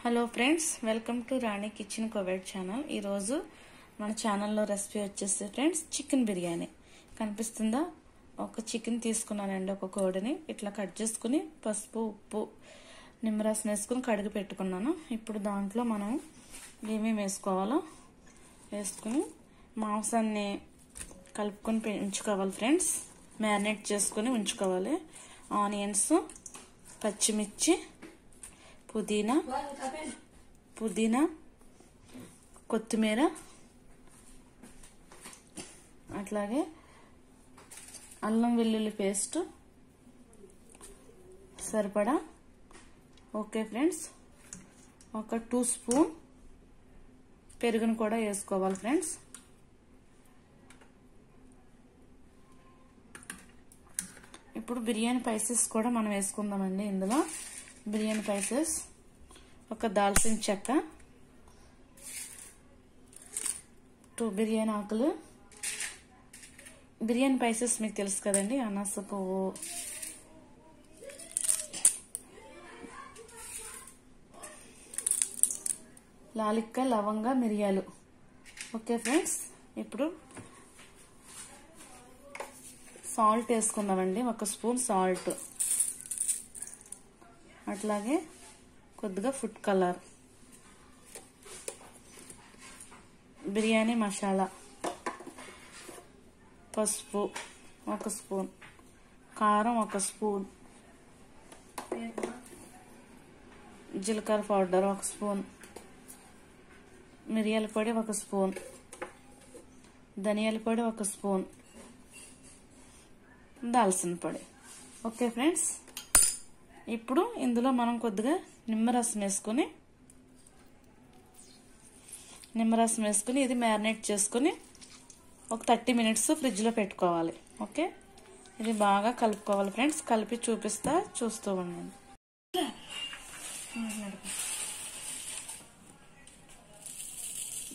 Hello friends, welcome to Rani kitchen Kuwait channel. ఈరోజు మన ఛానల్లో రెసిపీ వచ్చేసి ఫ్రెండ్స్ చికెన్ బిర్యానీ. కనిపిస్తుందా? ఒక చికెన్ తీసుకున్నానండి, ఒక కోడిని ఇట్లా కట్ చేసుకుని పసుపు ఉప్పు నిమ్మరసం వేసుకుని కడిగి పెట్టుకున్నాను. ఇప్పుడు దాంట్లో మనం ఏమేమి వేసుకోవాలో వేసుకుని మాంసాన్ని కలుపుకొని ఉంచుకోవాలి ఫ్రెండ్స్. మ్యారినేట్ చేసుకుని ఉంచుకోవాలి. ఆనియన్స్, పచ్చిమిర్చి, పుదీనా, కొత్తిమీర, అట్లాగే అల్లం వెల్లుల్లి పేస్ట్ సరిపడా. ఓకే ఫ్రెండ్స్, ఒక 2 స్పూన్ పెరుగును కూడా వేసుకోవాలి ఫ్రెండ్స్. ఇప్పుడు బిర్యానీ స్పైసెస్ కూడా మనం వేసుకుందామండి. ఇందులో బిర్యానీ స్పైసెస్, ఒక దాల్చిన చెక్క, 2 బిర్యానీ ఆకులు, బిర్యానీ స్పైసెస్ మీకు తెలుసు కదండి, అనాస పువ్వు, లాలిక్క, లవంగ, మిరియాలు. ఓకే ఫ్రెండ్స్, ఇప్పుడు సాల్ట్ వేసుకుందామండి. 1 స్పూన్ సాల్ట్, అట్లాగే కొద్దిగా ఫుడ్ కలర్, బిర్యానీ మసాలా, పసుపు 1 స్పూన్, కారం 1 స్పూన్, జీలకర్ర పౌడర్ 1 స్పూన్, మిరియాల పొడి 1 స్పూన్, ధనియాల పొడి 1 స్పూన్, దాల్చిన పొడి. ఓకే ఫ్రెండ్స్, ఇప్పుడు ఇందులో మనం కొద్దిగా నిమ్మరసం వేసుకుని ఇది మ్యారినేట్ చేసుకుని ఒక 30 మినిట్స్ ఫ్రిడ్జ్ లో పెట్టుకోవాలి. ఓకే, ఇది బాగా కలుపుకోవాలి ఫ్రెండ్స్. కలిపి చూపిస్తా, చూస్తూ ఉండండి.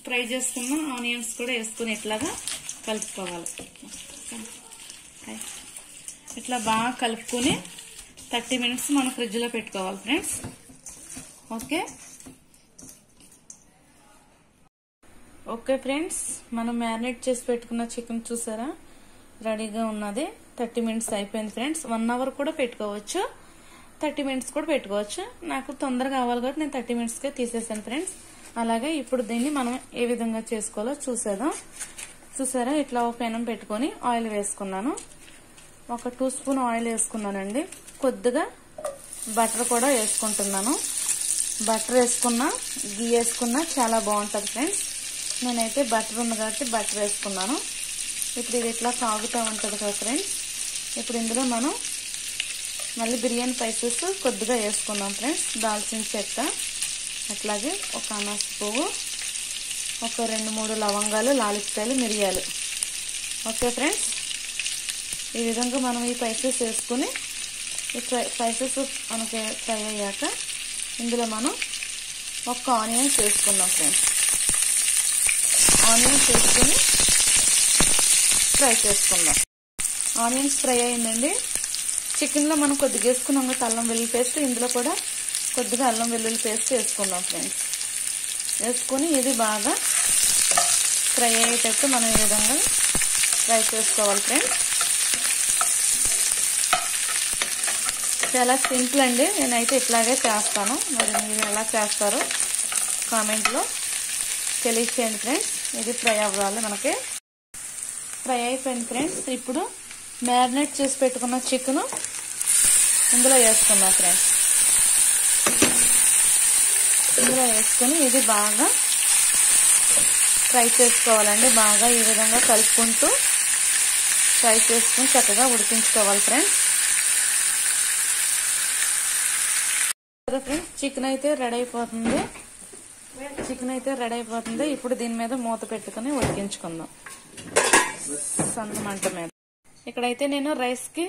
ఫ్రై చేసుకున్న ఆనియన్స్ కూడా వేసుకుని ఇట్లాగా కలుపుకోవాలి. ఇట్లా బాగా కలుపుకొని 30 మినిట్స్ మనం ఫ్రిడ్జ్ లో పెట్టుకోవాలి ఫ్రెండ్స్. ఓకే ఫ్రెండ్స్, మనం మ్యారినేట్ చేసి పెట్టుకున్న చికెన్ చూసారా, రెడీగా ఉన్నది. 30 మినిట్స్ అయిపోయింది ఫ్రెండ్స్. 1 అవర్ కూడా పెట్టుకోవచ్చు, 30 మినిట్స్ కూడా పెట్టుకోవచ్చు. నాకు తొందరగా కావాలి కాబట్టి నేను 30 మినిట్స్ కే తీసేసాను ఫ్రెండ్స్. అలాగే ఇప్పుడు దీన్ని మనం ఏ విధంగా చేసుకోవాలో చూసేద్దాం. చూసారా, ఇట్లా ఒక పెనం పెట్టుకొని ఆయిల్ వేసుకున్నాను. ఒక 2 స్పూన్ ఆయిల్ వేసుకున్నానండి. కొద్దిగా బటర్ కూడా వేసుకుంటున్నాను. బటర్ వేసుకున్నా, గీ వేసుకున్నా చాలా బాగుంటుంది ఫ్రెండ్స్. నేనైతే బటర్ ఉంది కాబట్టి బటర్ వేసుకున్నాను. ఇప్పుడు ఇది ఇట్లా సాగుతూ ఉంటుంది కదా ఫ్రెండ్స్. ఇప్పుడు ఇందులో మనం మళ్ళీ బిర్యానీ స్పైసెస్ కొద్దిగా వేసుకుందాం ఫ్రెండ్స్. దాల్చిన చెక్క, అట్లాగే ఒక అనాస పువ్వు, ఒక 2-3 లవంగాలు, లాలిక్కాయలు, మిరియాలు. ఓకే ఫ్రెండ్స్, ఈ విధంగా మనం ఈ స్పైసెస్ వేసుకుని ఈ స్పైసెస్ మనకి ఫ్రై అయ్యాక ఇందులో మనం ఒక ఆనియన్స్ వేసుకుందాం ఫ్రెండ్స్. ఆనియన్స్ వేసుకుని ఫ్రై చేసుకుందాం. ఆనియన్స్ ఫ్రై అయిందండి. చికెన్లో మనం కొద్దిగా వేసుకున్నాం కదా అల్లం వెల్లుల్లి పేస్ట్, ఇందులో కూడా కొద్దిగా అల్లం వెల్లుల్లి పేస్ట్ వేసుకుందాం ఫ్రెండ్స్. వేసుకుని ఇది బాగా ఫ్రై అయ్యేటట్టు మనం ఈ విధంగా ఫ్రై చేసుకోవాలి ఫ్రెండ్స్. చాలా సింపుల్ అండి, నేనైతే ఇట్లాగే చేస్తాను. మరి మీరు ఎలా చేస్తారో కామెంట్లో తెలియచేయండి ఫ్రెండ్స్. ఇది ఫ్రై అవ్వాలి. మనకి ఫ్రై అయిపోయింది ఫ్రెండ్స్. ఇప్పుడు మ్యారినేట్ చేసి పెట్టుకున్న చికెన్ ఇందులో వేసుకుందాం ఫ్రెండ్స్. ఇందులో వేసుకుని ఇది బాగా ఫ్రై చేసుకోవాలండి. బాగా ఈ విధంగా కలుపుకుంటూ ఫ్రై చేసుకుని చక్కగా ఉడికించుకోవాలి ఫ్రెండ్స్. ఫ్రెండ్స్, చికెన్ అయితే రెడీ అయిపోతుంది. ఇప్పుడు దీని మీద మూత పెట్టుకుని ఉడికించుకుందాం సన్న మంట మీద. ఇక్కడైతే నేను రైస్ కి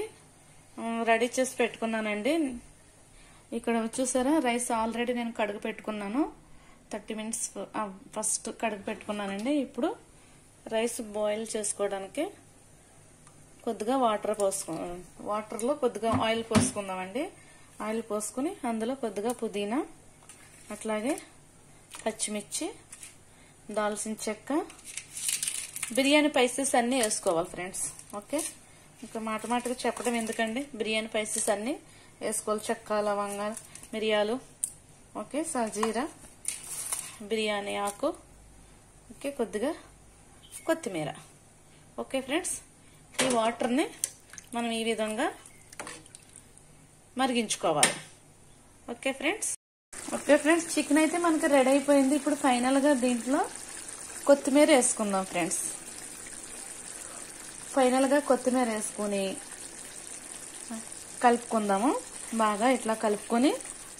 రెడీ చేసి పెట్టుకున్నానండి. ఇక్కడ చూసారా, రైస్ ఆల్రెడీ నేను కడుగు పెట్టుకున్నాను. 30 మినిట్స్ ఫస్ట్ కడుగు పెట్టుకున్నానండి. ఇప్పుడు రైస్ బాయిల్ చేసుకోవడానికి కొద్దిగా వాటర్లో కొద్దిగా ఆయిల్ పోసుకుందామండి. ఆయిల్ పోసుకుని అందులో కొద్దిగా పుదీనా, అట్లాగే పచ్చిమిర్చి, దాల్చిన చెక్క, బిర్యానీ స్పైసెస్ అన్నీ వేసుకోవాలి ఫ్రెండ్స్. ఓకే, ఇంకా మాటగా చెప్పడం ఎందుకండి, బిర్యానీ స్పైసెస్ అన్నీ వేసుకోవాలి. చెక్క, లవంగా, మిరియాలు, ఓకే, సాజీరా, బిర్యానీ ఆకు, ఓకే, కొద్దిగా కొత్తిమీర. ఓకే ఫ్రెండ్స్, ఈ వాటర్ని మనం ఈ విధంగా మరిగించుకోవాలి. ఓకే ఫ్రెండ్స్, చికెన్ అయితే మనకి రెడీ అయిపోయింది. ఇప్పుడు ఫైనల్ గా దీంట్లో కొత్తిమీర వేసుకుందాం ఫ్రెండ్స్. ఫైనల్ గా కొత్తిమీర వేసుకుని కలుపుకుందాము. బాగా ఇట్లా కలుపుకొని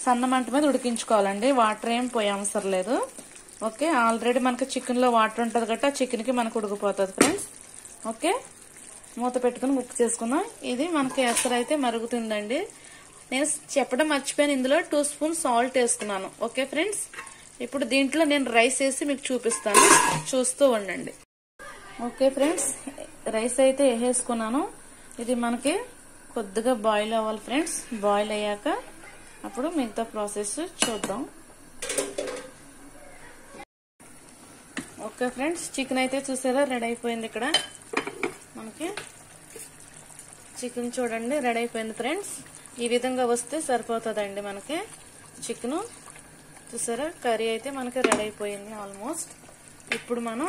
సన్న మంట మీద ఉడికించుకోవాలండి. వాటర్ ఏం పోయే అవసరం లేదు. ఓకే, ఆల్రెడీ మనకి చికెన్ లో వాటర్ ఉంటుంది కాబట్టి ఆ చికెన్ కి మనకు ఉడికిపోతుంది ఫ్రెండ్స్. ఓకే, మూత పెట్టుకుని కుక్ చేసుకుందాం. ఇది మనకి ఎసరు అయితే మరుగుతుందండి. నేను చెప్పడం మర్చిపోయాను, ఇందులో 2 స్పూన్స్ సాల్ట్ వేసుకున్నాను. ఓకే ఫ్రెండ్స్, ఇప్పుడు దీంట్లో నేను రైస్ వేసి మీకు చూపిస్తాను, చూస్తూ ఉండండి. ఓకే ఫ్రెండ్స్, రైస్ అయితే వేసేసుకున్నాను. ఇది మనకి కొద్దిగా బాయిల్ అవ్వాలి ఫ్రెండ్స్. బాయిల్ అయ్యాక అప్పుడు మిగతా ప్రాసెస్ చూద్దాం. ఓకే ఫ్రెండ్స్, చికెన్ అయితే చూసారా రెడీ అయిపోయింది. ఇక్కడ మనకి చికెన్ చూడండి రెడీ అయిపోయింది ఫ్రెండ్స్. ఈ విధంగా వస్తే సరిపోతుందండి మనకి చికెన్. చూసారా కర్రీ అయితే మనకి రెడీ అయిపోయింది ఆల్మోస్ట్. ఇప్పుడు మనం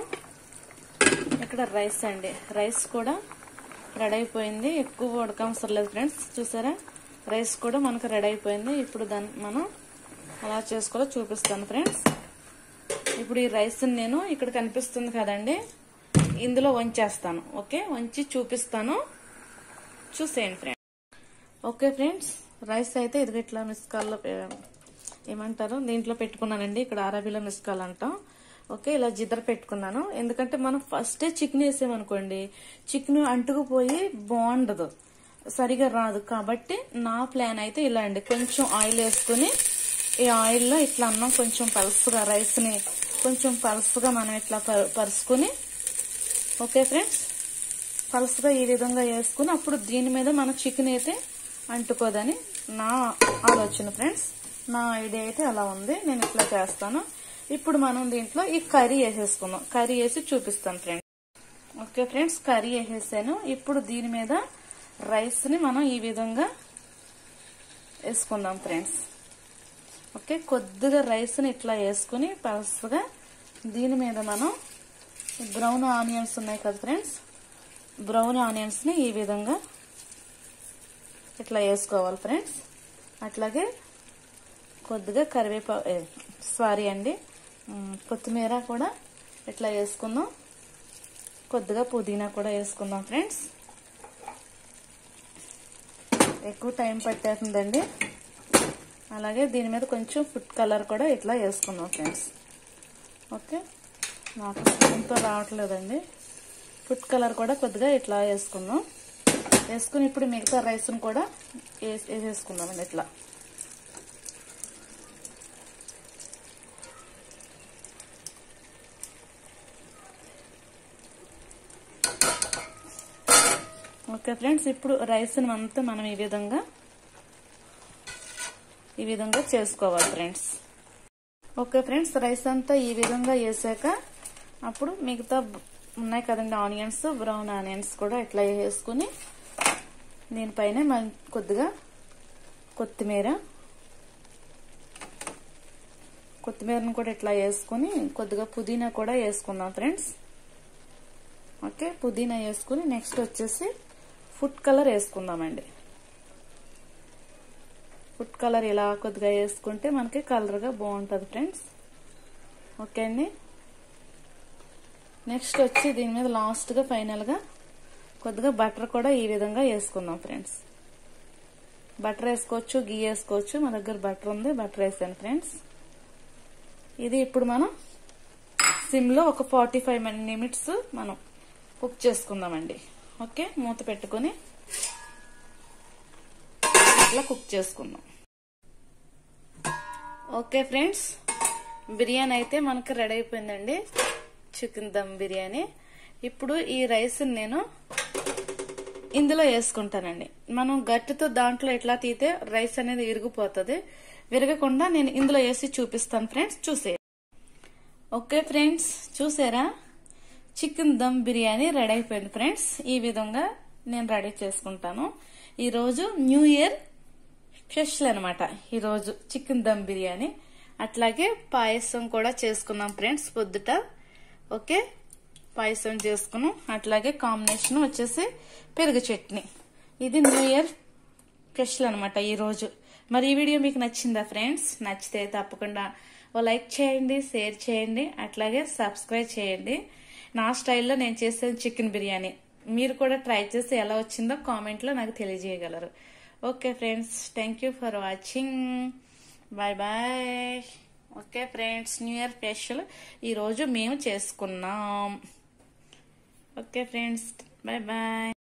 ఇక్కడ రైస్ అండి, రైస్ కూడా రెడీ అయిపోయింది. ఎక్కువ ఉడకవసరం లేదు ఫ్రెండ్స్. చూసారా రైస్ కూడా మనకు రెడీ అయిపోయింది. ఇప్పుడు దాన్ని మనం అలా చేసుకోవాలో చూపిస్తాను ఫ్రెండ్స్. ఇప్పుడు ఈ రైస్ నేను ఇక్కడ కనిపిస్తుంది కదండి, ఇందులో వంచేస్తాను. ఓకే, వంచి చూపిస్తాను, చూసేయండి ఫ్రెండ్స్. ఓకే ఫ్రెండ్స్, రైస్ అయితే ఇది ఇట్లా మిస్కాల్లో ఏమంటారు దీంట్లో పెట్టుకున్నానండి. ఇక్కడ అరబీలో మిస్కాల్ అంటాం. ఓకే, ఇలా జిద్దర పెట్టుకున్నాను. ఎందుకంటే మనం ఫస్టే చికెన్ వేసామనుకోండి, చికెన్ అంటుకుపోయి బాగుండదు, సరిగా రాదు. కాబట్టి నా ప్లాన్ అయితే ఇలా అండి, కొంచెం ఆయిల్ వేసుకుని ఈ ఆయిల్లో ఇట్లా అన్నం కొంచెం పలుసుగా, రైస్ ని కొంచెం పలుసుగా మనం ఇట్లా పరుచుకుని, ఓకే ఫ్రెండ్స్, పలుసుగా ఈ విధంగా వేసుకుని అప్పుడు దీని మీద మన చికెన్ అయితే అంటుకోదని నా ఆలోచన ఫ్రెండ్స్. నా ఐడియా అయితే అలా ఉంది, నేను ఇట్లా చేస్తాను. ఇప్పుడు మనం దీంట్లో ఈ కర్రీ వేసేసుకుందాం. కర్రీ వేసి చూపిస్తాను ఫ్రెండ్స్. ఓకే ఫ్రెండ్స్, కర్రీ వేసేసాను. ఇప్పుడు దీని మీద రైస్ ని మనం ఈ విధంగా వేసుకుందాం ఫ్రెండ్స్. ఓకే, కొద్దిగా రైస్ ని ఇట్లా వేసుకుని పలుసుగా దీని మీద మనం బ్రౌన్ ఆనియన్స్ ఉన్నాయి కదా ఫ్రెండ్స్, బ్రౌన్ ఆనియన్స్ ని ఈ విధంగా ఇట్లా వేసుకోవాలి ఫ్రెండ్స్. అట్లాగే కొద్దిగా కొత్తిమీర కూడా ఇట్లా వేసుకుందాం. కొద్దిగా పుదీనా కూడా వేసుకుందాం ఫ్రెండ్స్. ఎక్కువ టైం పట్టేస్తుందండి. అలాగే దీని మీద కొంచెం ఫుడ్ కలర్ కూడా ఇట్లా వేసుకుందాం ఫ్రెండ్స్. ఓకే, నాకు స్పూన్తో రావట్లేదండి. ఫుడ్ కలర్ కూడా కొద్దిగా ఇట్లా వేసుకుందాం. వేసుకుని ఇప్పుడు మిగతా రైస్ను కూడా వేసేసుకుందామండి ఇట్లా. ఓకే ఫ్రెండ్స్, ఇప్పుడు రైస్ అంతా మనం ఈ విధంగా చేసుకోవాలి ఫ్రెండ్స్. ఓకే ఫ్రెండ్స్, రైస్ అంతా ఈ విధంగా వేసాక అప్పుడు మిగతా ఉన్నాయి కదండి ఆనియన్స్, బ్రౌన్ ఆనియన్స్ కూడా ఇట్లా వేసుకుని దీనిపైన మనం కొద్దిగా కొత్తిమీరను కూడా ఇట్లా వేసుకుని కొద్దిగా పుదీనా కూడా వేసుకుందాం ఫ్రెండ్స్. ఓకే, పుదీనా వేసుకుని నెక్స్ట్ వచ్చేసి ఫుడ్ కలర్ వేసుకుందామండి. ఫుడ్ కలర్ ఇలా కొద్దిగా వేసుకుంటే మనకి కలర్గా బాగుంటుంది ఫ్రెండ్స్. ఓకే అండి, నెక్స్ట్ వచ్చి దీని మీద లాస్ట్గా ఫైనల్గా కొద్దిగా బటర్ కూడా ఈ విధంగా వేసుకుందాం ఫ్రెండ్స్. బటర్ వేసుకోవచ్చు, గీ వేసుకోవచ్చు. మా దగ్గర బటర్ ఉంది, బటర్ వేసాను ఫ్రెండ్స్. ఇది ఇప్పుడు మనం సిమ్లో ఒక 45 నిమిట్స్ మనం కుక్ చేసుకుందామండి. ఓకే, మూత పెట్టుకుని ఇట్లా కుక్ చేసుకుందాం. ఓకే ఫ్రెండ్స్, బిర్యానీ అయితే మనకు రెడీ అయిపోయిందండి, చికెన్ దమ్ బిర్యానీ. ఇప్పుడు ఈ రైస్ నేను ఇందులో వేసుకుంటానండి. మనం గట్టితో దాంట్లో ఎట్లా తీతే రైస్ అనేది ఇరిగిపోతుంది. విరగకుండా నేను ఇందులో వేసి చూపిస్తాను ఫ్రెండ్స్, చూసే. ఓకే ఫ్రెండ్స్, చూసారా చికెన్ దమ్ బిర్యానీ రెడీ అయిపోయింది ఫ్రెండ్స్. ఈ విధంగా నేను రెడీ చేసుకుంటాను. ఈరోజు న్యూ ఇయర్ స్పెషల్ అనమాట, ఈరోజు చికెన్ దమ్ బిర్యానీ. అట్లాగే పాయసం కూడా చేసుకున్నాం ఫ్రెండ్స్ పొద్దుట. ఓకే, పాయసం చేసుకున్నాం. అట్లాగే కాంబినేషన్ వచ్చేసి పెరుగు చట్నీ. ఇది న్యూ ఇయర్ స్పెషల్ అనమాట ఈరోజు. మరి ఈ వీడియో మీకు నచ్చిందా ఫ్రెండ్స్? నచ్చితే తప్పకుండా ఓ లైక్ చేయండి, షేర్ చేయండి, అట్లాగే సబ్స్క్రైబ్ చేయండి. నా స్టైల్లో నేను చేసే చికెన్ బిర్యానీ మీరు కూడా ట్రై చేసి ఎలా వచ్చిందో కామెంట్లో నాకు తెలియజేయగలరు. Okay friends, thank you for watching. Bye bye. Okay friends, new year special ఈరోజు మేము చేసుకున్నాం. Okay friends, bye bye.